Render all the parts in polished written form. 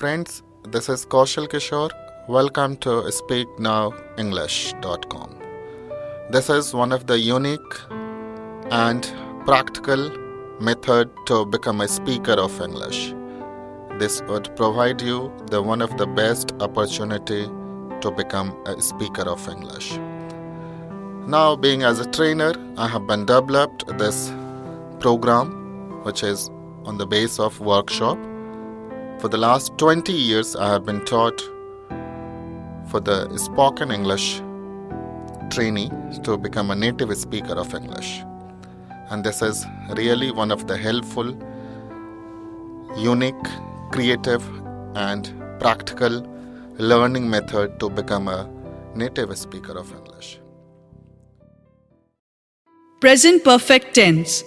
Friends, this is Kaushal Kishore. Welcome to SpeakNowEnglish.com. This is one of the unique and practical method to become a speaker of English. This would provide you one of the best opportunity to become a speaker of English. Now, being as a trainer, I have been developed this program which is on the base of workshop. For the last 20 years, I have been taught for the spoken English trainee to become a native speaker of English. And this is really one of the helpful, unique, creative and practical learning method to become a native speaker of English. Present perfect tense.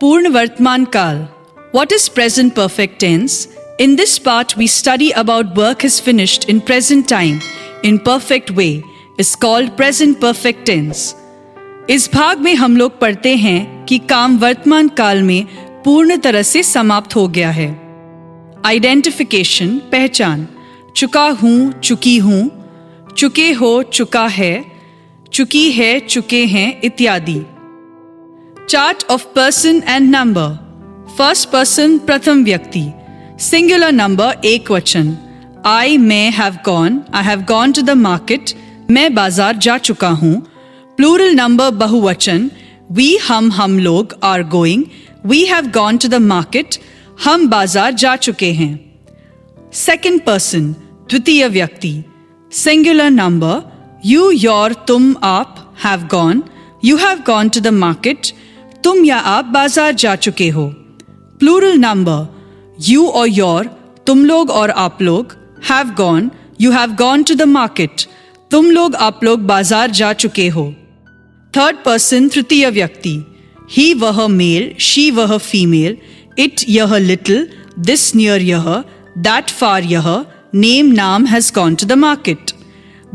Purna Vartman Kal. What is present perfect tense? In this part, we study about work is finished in present time, in perfect way, is called present perfect tense. इस भाग में हम लोग पढ़ते हैं कि काम वर्तमान काल में पूर्ण तरह से समाप्त हो गया है. आइडेंटिफिकेशन, पहचान. चुका हूँ, चुकी हूँ, चुके हो, चुका है, चुकी है, चुके हैं इत्यादि. Chart of person and number. First person प्रथम व्यक्ति. सिंगुलर नंबर एक वचन. आई मैं have gone to the market. मैं बाजार जा चुका हूँ. प्लूरल नंबर बहुवचन. वी हम लोग are going. We have gone to the market. हम बाजार जा चुके हैं. सेकेंड पर्सन द्वितीय व्यक्ति. Singular number. यू योर तुम आप have gone. You have gone to the market. तुम या आप बाजार जा चुके हो. Plural number. यू और योर तुम लोग और आप लोग. Have gone. You have gone to the market. तुम लोग आप लोग बाजार जा चुके हो. थर्ड पर्सन तृतीय व्यक्ति. ही वह मेल, शी वह फीमेल, इट यह लिटिल, दिस नियर यह, दैट फार यह, नेम नाम has gone to the market.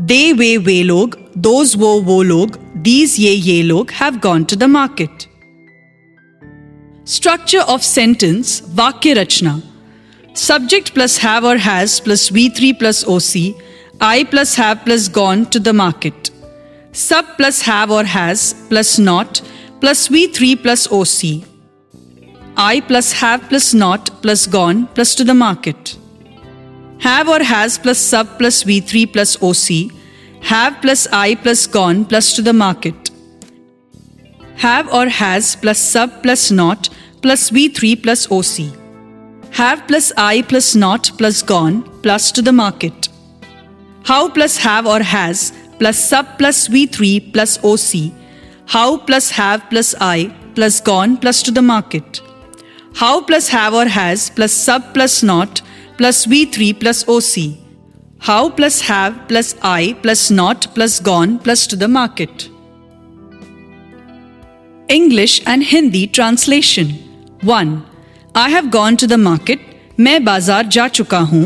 They वे लोग, दोज वो लोग, दीज ये लोग have gone to the market. Structure of sentence, वाक्य रचना. Subject plus have or has plus V3 plus OC. I plus have plus gone to the market. Sub plus have or has plus not plus V3 plus OC. I plus have plus not plus gone plus to the market. Have or has plus sub plus V3 plus OC. Have plus I plus gone plus to the market. Have or has plus sub plus not plus V3 plus OC. Have plus I plus not plus gone plus to the market. How plus have or has plus sub plus V3 plus OC. How plus have plus I plus gone plus to the market. How plus have or has plus sub plus not plus V3 plus OC. How plus have plus I plus not plus gone plus to the market. English and Hindi translation. 1. I have gone to the market. मैं बाजार जा चुका हूँ.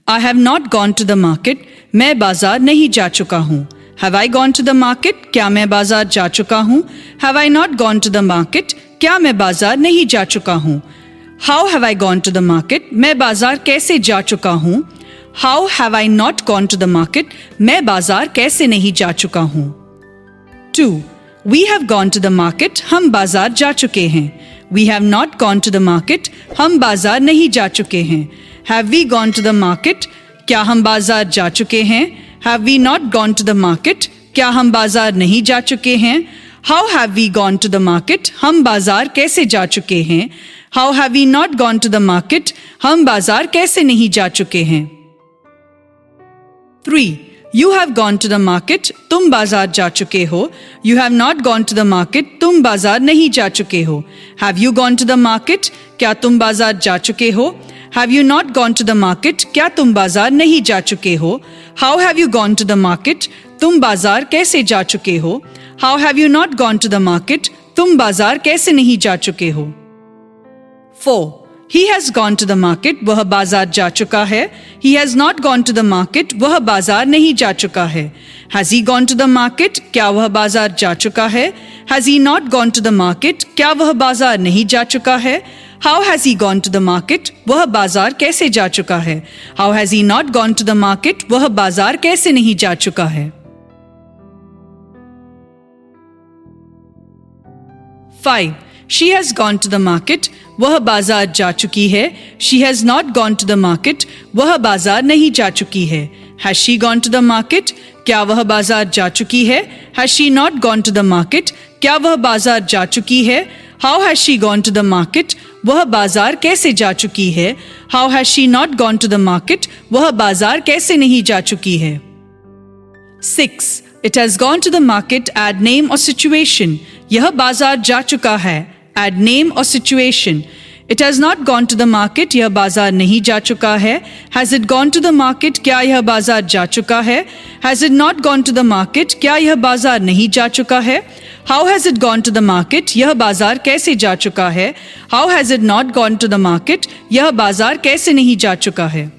I have not gone to the market. मैं बाजार नहीं जा चुका हूँ. Have I gone to the market? क्या मैं बाजार जा चुका हूँ? Have I not gone to the market? क्या मैं बाजार नहीं जा चुका हूँ? How have I gone to the market? मैं बाजार कैसे जा चुका हूँ? How have I not gone to the market? मैं बाजार कैसे नहीं जा चुका हूँ? 2. We have gone to the market. हम बाजार जा चुके हैं. We have not gone to the market. हम बाजार नहीं जा चुके हैं. Have we gone to the market? क्या हम बाजार जा चुके हैं? Have we not gone to the market? क्या हम बाजार नहीं जा चुके हैं? How have we gone to the market? हम बाजार कैसे जा चुके हैं? How have we not gone to the market? हम बाजार कैसे नहीं जा चुके हैं? 3. You have gone to the market. तुम बाजार जा चुके हो. You have not gone to the market. तुम बाजार नहीं जा चुके हो. Have you gone to the market? क्या तुम बाजार जा चुके हो? Have you not gone to the market? क्या तुम बाजार नहीं जा चुके हो? How have you gone to the market? तुम बाजार कैसे जा चुके हो? How have you not gone to the market? तुम बाजार कैसे नहीं जा चुके हो? 4. He has gone to the market. वह बाजार जा चुका है. He has not gone to the market. वह बाजार नहीं जा चुका है. Has he gone to the market? क्या वह बाजार जा चुका है? Has he not gone to the market? क्या वह बाजार नहीं जा चुका है? How has he gone to the market? वह बाजार कैसे जा चुका है? How has he not gone to the market? वह बाजार कैसे नहीं जा चुका है? 5. She has gone to the market. वह बाजार जा चुकी है. She has not gone to the market. वह बाजार नहीं जा चुकी है. Has she gone to the market? क्या वह बाजार जा चुकी है? Has she not gone to the market? क्या वह बाजार जा चुकी है? How has she gone to the market? वह बाजार कैसे जा चुकी है? How has she not gone to the market? वह बाजार कैसे नहीं जा चुकी है? 6. It has gone to the market. Add name or situation. यह बाजार जा चुका है. Add name or situation. It has not gone to the market. यह बाजार नहीं जा चुका है. Has it gone to the market? क्या यह बाजार जा चुका है? Has it not gone to the market? क्या यह बाजार नहीं जा चुका है? How has it gone to the market? यह बाजार कैसे जा चुका है? How has it not gone to the market? यह बाजार कैसे नहीं जा चुका है?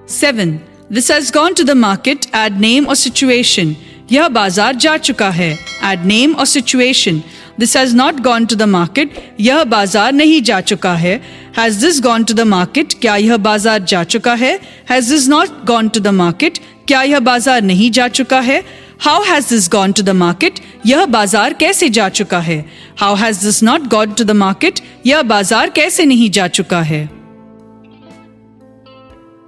7. This has gone to the market. Add name or situation. यह बाजार जा चुका है. Add name or situation. This has not gone to the market. यह बाजार नहीं जा चुका है. Has this gone to the market? क्या यह बाजार जा चुका है? Has this not gone to the market? क्या यह बाजार नहीं जा चुका है? How has this gone to the market? यह बाजार कैसे जा चुका है? How has this not gone to the market? यह बाजार कैसे नहीं जा चुका है?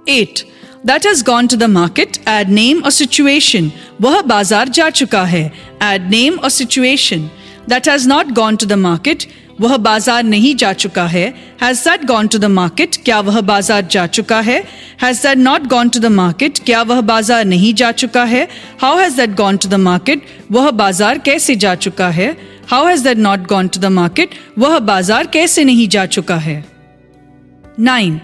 8. That has gone to the market. Add name or situation. वह बाजार जा चुका है. Add name or situation. That has not gone to the market. वह बाजार नहीं जा चुका है. Has that gone to the market? क्या वह बाजार जा चुका है? Has that not gone to the market? क्या वह बाजार नहीं जा चुका है? How has that gone to the market? वह बाजार कैसे जा चुका है? How has that not gone to the market? वह बाजार कैसे नहीं जा चुका है? 9.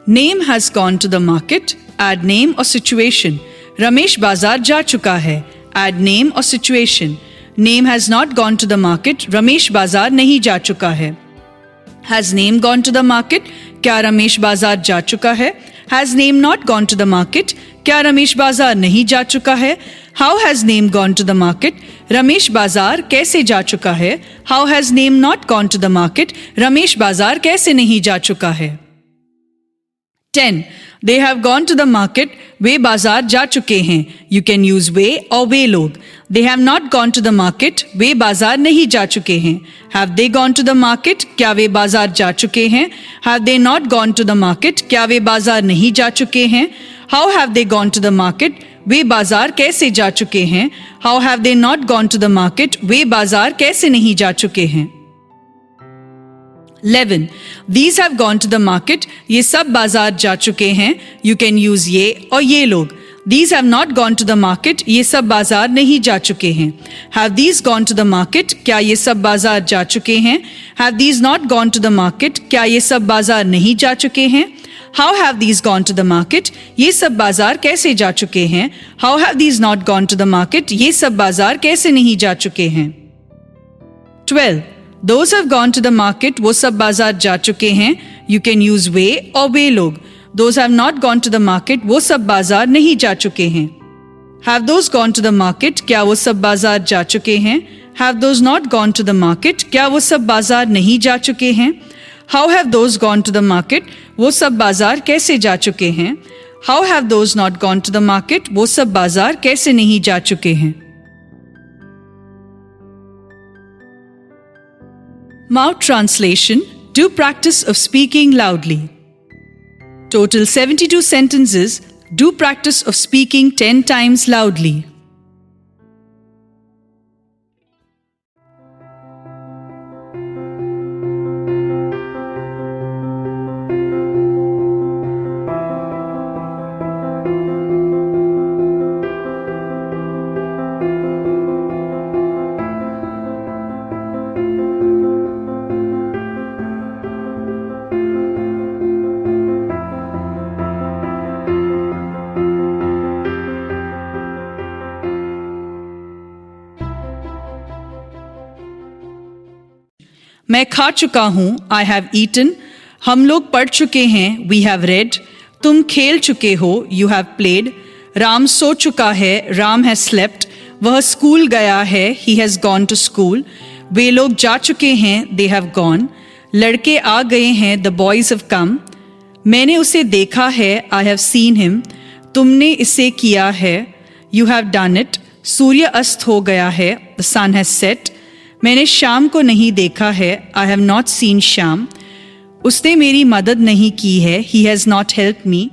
Name has gone to the market. Add name or situation. Ramesh बाजार जा चुका है. Add name or situation. Name has not gone to the market. Ramesh बाजार नहीं जा चुका है. Has name gone to the market? क्या रमेश बाजार जा चुका है? Has name not gone to the market? क्या रमेश बाजार नहीं जा चुका है? How has name gone to the market? Ramesh बाजार कैसे जा चुका है? How has name not gone to the market? Ramesh बाजार कैसे नहीं जा चुका है? 10. They have gone to the market. वे बाजार जा चुके हैं. You can use वे और वे लोग. They have not gone to the market. वे बाजार नहीं जा चुके हैं. Have they gone to the market? क्या वे बाजार जा चुके हैं? Have they not gone to the market? क्या वे बाजार नहीं जा चुके हैं? How have they gone to the market? वे बाजार कैसे जा चुके हैं? How have they not gone to the market? वे बाजार कैसे नहीं जा चुके हैं? 11. These have gone to the market. ये सब बाजार जा चुके हैं. You can use ये और ये लोग. These have not gone to the market. ये सब बाजार नहीं जा चुके हैं. Have these gone to the market? क्या ये सब बाजार जा चुके हैं? Have these not gone to the market? क्या ये सब बाजार नहीं जा चुके हैं? How have these gone to the market? ये सब बाजार कैसे जा चुके हैं? How have these not gone to the market? ये सब बाजार कैसे नहीं जा चुके हैं? 12. Those have gone to the market. वो सब बाजार जा चुके हैं. You can use वे और वे लोग. Those have not gone to the market. वो सब बाजार नहीं जा चुके हैं. Have those gone to the market? क्या वो सब बाजार जा चुके हैं? Have those not gone to the market? क्या वो सब बाजार नहीं जा चुके हैं? How have those gone to the market? वो सब बाजार कैसे जा चुके हैं? How have those not gone to the market? वो सब बाजार कैसे नहीं जा चुके हैं? Mouth translation. Do practice of speaking loudly. Total 72 sentences. Do practice of speaking 10 times loudly. मैं खा चुका हूँ. I have eaten. हम लोग पढ़ चुके हैं. We have read. तुम खेल चुके हो. You have played. राम सो चुका है. Ram has slept. वह स्कूल गया है. He has gone to school. वे लोग जा चुके हैं. They have gone. लड़के आ गए हैं, द बॉयज हैव कम। मैंने उसे देखा है, आई हैव सीन हिम। तुमने इसे किया है, यू हैव डन इट। सूर्य अस्त हो गया है, द सन हैज सेट। मैंने शाम को नहीं देखा है, आई हैव नॉट सीन शाम। उसने मेरी मदद नहीं की है, he has not help me.